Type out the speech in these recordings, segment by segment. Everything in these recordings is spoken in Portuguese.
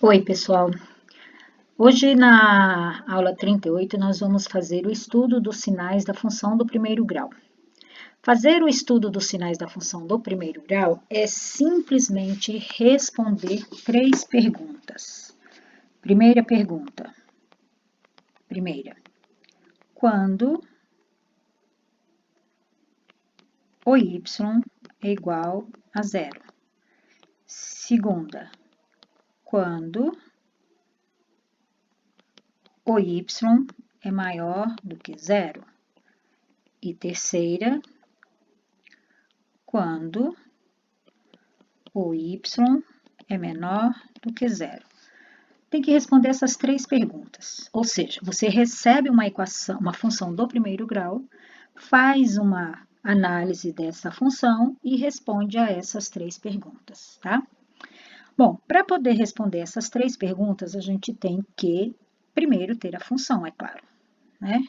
Oi, pessoal. Hoje, na aula 38, nós vamos fazer o estudo dos sinais da função do primeiro grau. Fazer o estudo dos sinais da função do primeiro grau é simplesmente responder 3 perguntas. Primeira pergunta. Quando o y é igual a zero? Segunda. Quando o y é maior do que zero? E terceira, quando o y é menor do que zero. Tem que responder essas 3 perguntas. Ou seja, você recebe uma equação, uma função do primeiro grau, faz uma análise dessa função e responde a essas 3 perguntas, tá? Bom, para poder responder essas 3 perguntas, a gente tem que primeiro ter a função, é claro, né?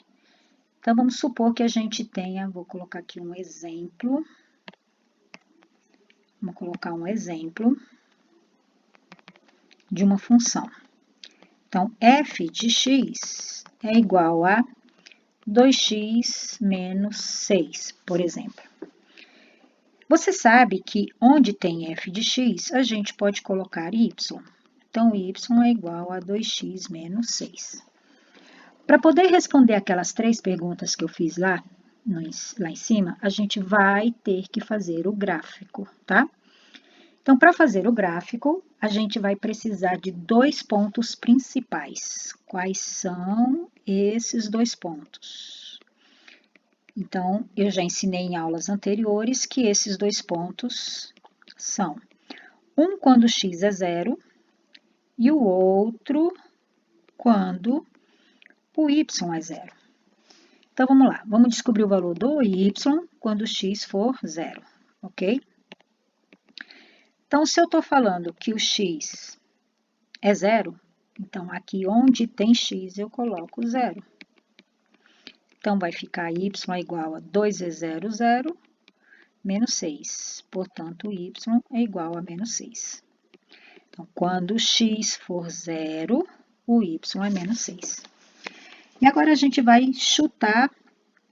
Então, vamos supor que a gente tenha, vou colocar aqui um exemplo. Vamos colocar um exemplo de uma função. Então, f de x é igual a 2x menos 6, por exemplo. Você sabe que onde tem f de x, a gente pode colocar y. Então, y é igual a 2x menos 6. Para poder responder aquelas 3 perguntas que eu fiz lá em cima, a gente vai ter que fazer o gráfico, tá? Então, para fazer o gráfico, a gente vai precisar de 2 pontos principais. Quais são esses 2 pontos? Então, eu já ensinei em aulas anteriores que esses 2 pontos são um quando x é zero e o outro quando o y é zero. Então, vamos lá. Vamos descobrir o valor do y quando x for zero, ok? Então, se eu estou falando que o x é zero, então aqui onde tem x eu coloco zero. Então, vai ficar y é igual a 2 vezes 0, 0, menos 6. Portanto, y é igual a menos 6. Então, quando x for zero, o y é menos 6. E agora a gente vai chutar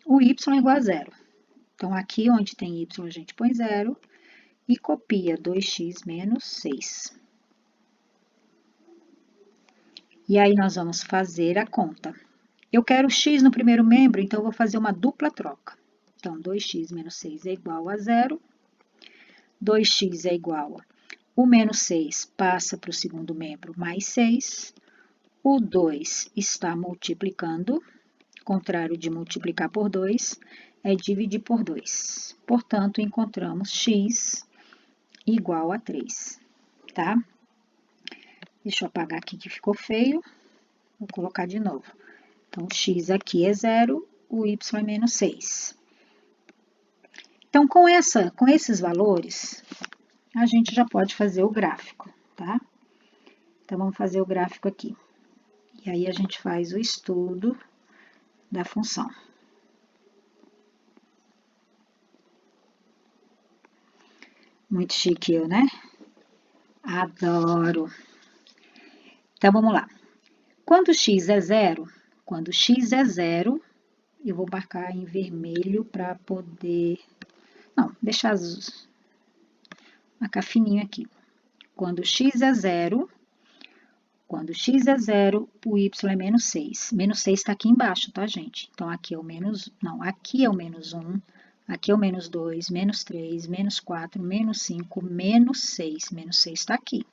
o y igual a zero. Então, aqui onde tem y, a gente põe zero e copia 2x menos 6. E aí, nós vamos fazer a conta. Eu quero x no primeiro membro, então eu vou fazer uma dupla troca. Então, 2x menos 6 é igual a zero. 2x é igual a... O menos 6 passa para o segundo membro, mais 6. O 2 está multiplicando. Contrário de multiplicar por 2 é dividir por 2. Portanto, encontramos x igual a 3, tá? Deixa eu apagar aqui que ficou feio. Vou colocar de novo. Então, x aqui é 0, o y é menos 6. Então, com esses valores, a gente já pode fazer o gráfico, tá? Então, vamos fazer o gráfico aqui. E aí, a gente faz o estudo da função. Muito chique eu, né? Adoro! Então, vamos lá. Quando x é zero, eu vou marcar em vermelho para poder... Não, deixar marcar fininho aqui. Quando x é zero, o y é menos 6. Menos 6 está aqui embaixo, tá, gente? Então, aqui é o menos... Não, aqui é o menos 1, aqui é o menos 2, menos 3, menos 4, menos 5, menos 6. Menos 6 está aqui.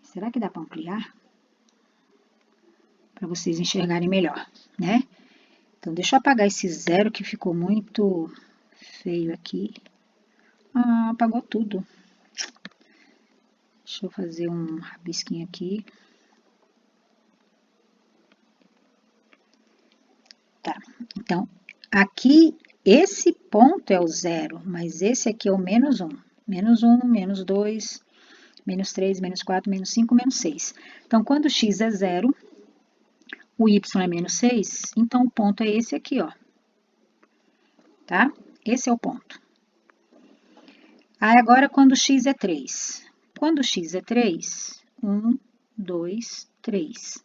Será que dá para ampliar? Para vocês enxergarem melhor, né? Então, deixa eu apagar esse zero que ficou muito feio aqui. Ah, apagou tudo. Deixa eu fazer um rabisquinho aqui. Tá, então, aqui, esse ponto é o zero, mas esse aqui é o menos 1. Menos 1, menos 2, menos 3, menos 4, menos 5, menos 6. Então, quando x é zero, o y é menos 6, então o ponto é esse aqui, ó. Tá? Esse é o ponto. Aí, agora, quando x é 3. Quando x é 3, 1, 2, 3.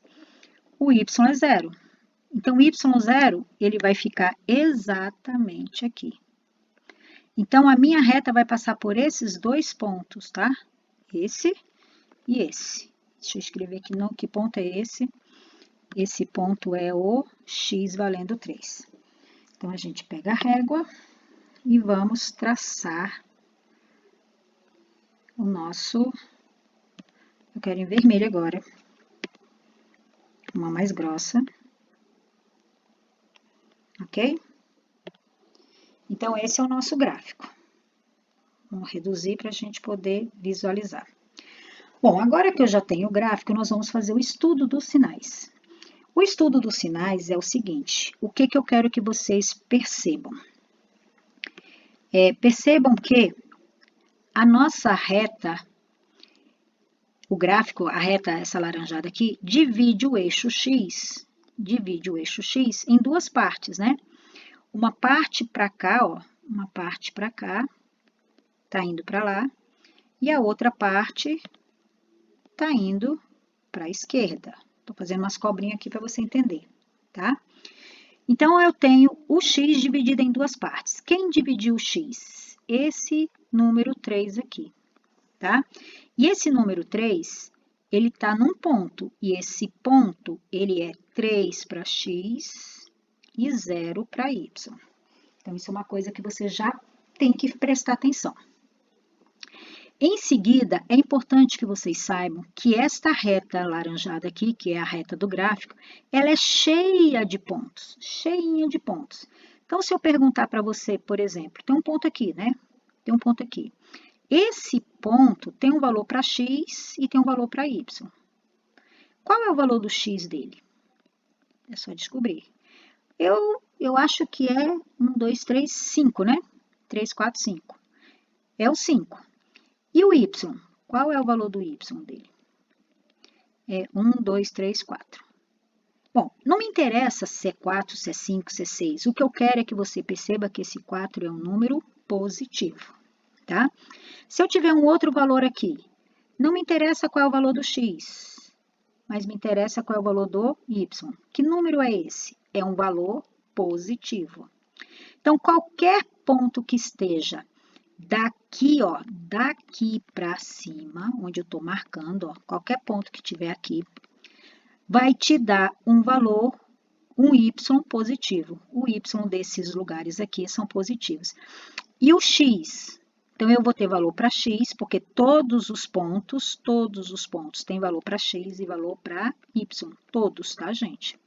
O y é 0. Então, y0, ele vai ficar exatamente aqui. Então, a minha reta vai passar por esses dois pontos, tá? Esse e esse. Deixa eu escrever aqui, não, que ponto é esse? Esse ponto é o x valendo 3. Então, a gente pega a régua e vamos traçar o nosso... Eu quero em vermelho agora. Uma mais grossa. Ok? Então, esse é o nosso gráfico. Vamos reduzir para a gente poder visualizar. Bom, agora que eu já tenho o gráfico, nós vamos fazer o estudo dos sinais. O estudo dos sinais é o seguinte, o que eu quero que vocês percebam? Percebam que a nossa reta, o gráfico, a reta, essa laranjada aqui, divide o eixo X em duas partes, né? Uma parte para cá, ó, uma parte para cá, tá indo para lá, e a outra parte tá indo para a esquerda. Tô fazendo umas cobrinhas aqui para você entender, tá? Então, eu tenho o x dividido em duas partes. Quem dividiu o x? Esse número 3 aqui, tá? E esse número 3, ele tá num ponto, e esse ponto, ele é 3 para x e 0 para y. Então, isso é uma coisa que você já tem que prestar atenção. Em seguida, é importante que vocês saibam que esta reta laranjada aqui, que é a reta do gráfico, ela é cheia de pontos, cheinha de pontos. Então, se eu perguntar para você, por exemplo, tem um ponto aqui, né? Tem um ponto aqui. Esse ponto tem um valor para x e tem um valor para y. Qual é o valor do x dele? É só descobrir. Eu acho que é 1, 2, 3, 5, né? 3, 4, 5. É o 5. E o y? Qual é o valor do y dele? É 1, 2, 3, 4. Bom, não me interessa se é 4, se é 5, se é 6. O que eu quero é que você perceba que esse 4 é um número positivo, tá? Se eu tiver um outro valor aqui, não me interessa qual é o valor do x, mas me interessa qual é o valor do y. Que número é esse? É um valor positivo. Então, qualquer ponto que esteja daqui, ó, daqui para cima, onde eu estou marcando, ó, qualquer ponto que tiver aqui, vai te dar um valor, um y positivo. O y desses lugares aqui são positivos. E o x? Então, eu vou ter valor para x, porque todos os pontos têm valor para x e valor para y. Todos, tá, gente?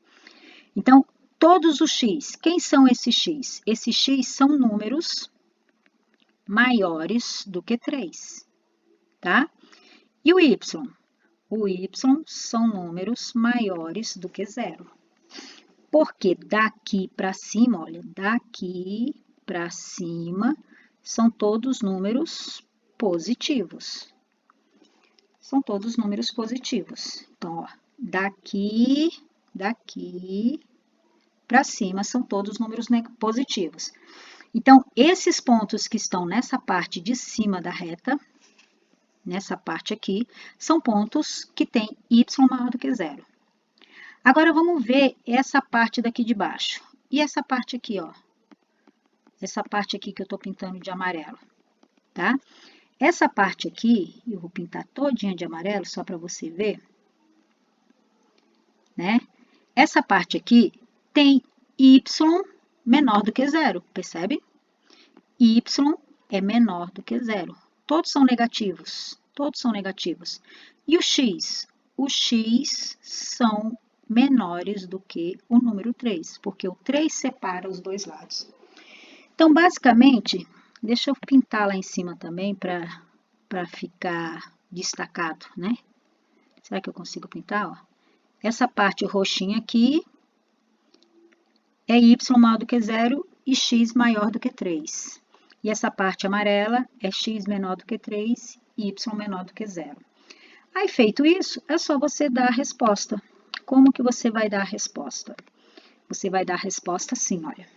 Então, todos os x, quem são esses x? Esses x são números maiores do que 3, tá? E o y? O y são números maiores do que 0. Porque daqui para cima, olha, daqui para cima, são todos números positivos. São todos números positivos. Então, ó, daqui para cima, são todos números positivos. Então, esses pontos que estão nessa parte de cima da reta, nessa parte aqui, são pontos que têm y maior do que 0. Agora, vamos ver essa parte daqui de baixo. E essa parte aqui, ó. Essa parte aqui que eu estou pintando de amarelo, tá? Essa parte aqui, eu vou pintar todinha de amarelo, só para você ver, né? Essa parte aqui tem y menor do que 0, percebe? Y é menor do que 0. Todos são negativos, todos são negativos. E o x? Os x são menores do que o número 3, porque o 3 separa os dois lados. Então, basicamente, deixa eu pintar lá em cima também para ficar destacado, né? Será que eu consigo pintar? Ó? Essa parte roxinha aqui é y maior do que 0 e x maior do que 3. E essa parte amarela é x menor do que 3 e y menor do que 0. Aí, feito isso, é só você dar a resposta. Como que você vai dar a resposta? Você vai dar a resposta assim, olha.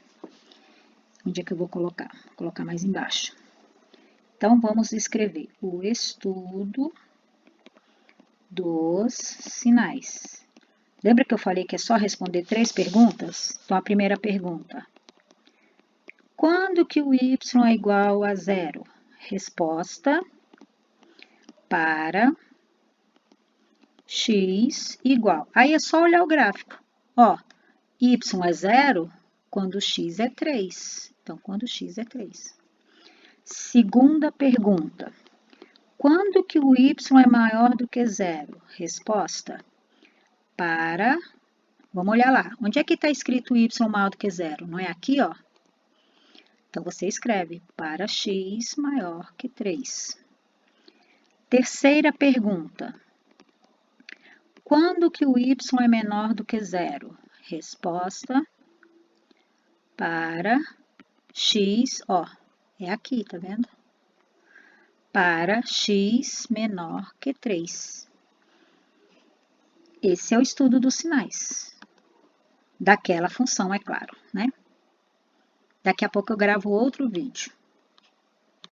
Onde é que eu vou colocar? Vou colocar mais embaixo. Então, vamos escrever o estudo dos sinais. Lembra que eu falei que é só responder 3 perguntas? Então, a primeira pergunta. Quando que o y é igual a 0? Resposta para x igual. Aí é só olhar o gráfico. Ó, y é 0 quando x é 3. Então, quando x é 3. Segunda pergunta. Quando que o y é maior do que 0? Resposta para... Vamos olhar lá. Onde é que está escrito y maior do que 0? Não é aqui, ó? Então, você escreve para x maior que 3. Terceira pergunta. Quando que o y é menor do que 0? Resposta para x, ó, é aqui, tá vendo? Para x menor que 3. Esse é o estudo dos sinais. Daquela função, é claro, né? Daqui a pouco eu gravo outro vídeo.